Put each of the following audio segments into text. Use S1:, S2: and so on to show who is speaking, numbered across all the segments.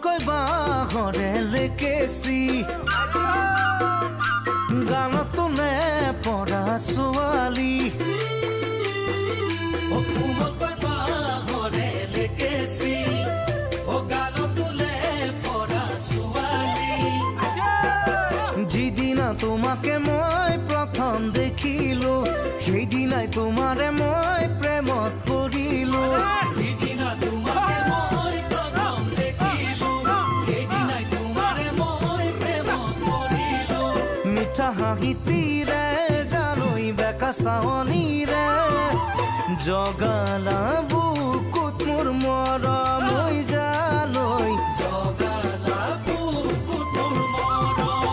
S1: কোমলকৈ বাঁহৰে লেকেচি গানত তোলে পৰা ছোৱালী
S2: কোমলকৈ বাঁহৰে লেকেচি গানত তোলে পৰা ছোৱালী
S1: যিদিনা তোমাকে মই প্ৰথম দেখিলো সেইদিনাই তোমাৰে মই প্ৰেমত পৰিলো
S2: যিদিনা তোমাকে মই প্ৰথম দেখিলো সেইদিনাই তোমাৰে মই প্ৰেমত পৰিলো
S1: মিঠা হাঁহিতিৰে জানৈ বেকা চাৱনীৰে জগালা বুকুত মোৰ মৰম হৈ জানৈ
S2: জগালা বুকুত মোৰ মৰম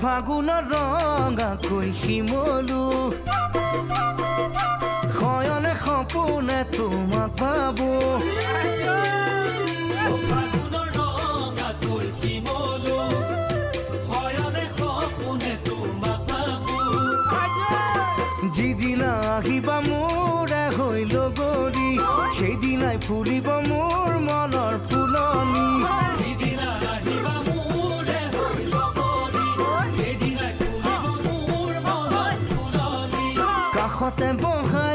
S1: ফাগুনৰ ৰঙাকৈ শিমলু শয়নে সপোনে তোমাক পাবো
S2: ফাগুনৰ ৰঙাকৈ শিমলু শয়নে সপোনে তোমাক পাবো
S1: যিদিনা আহিবা মোৰে হৈ লগৰী সেইদিনাই ফুলিব মোৰ মনৰ ফুলনি
S2: যিদিনা আহিবা মোৰে হৈ লগৰী সেইদিনাই ফুলিব মোৰ মনৰ ফুলনি
S1: কাষতে বহা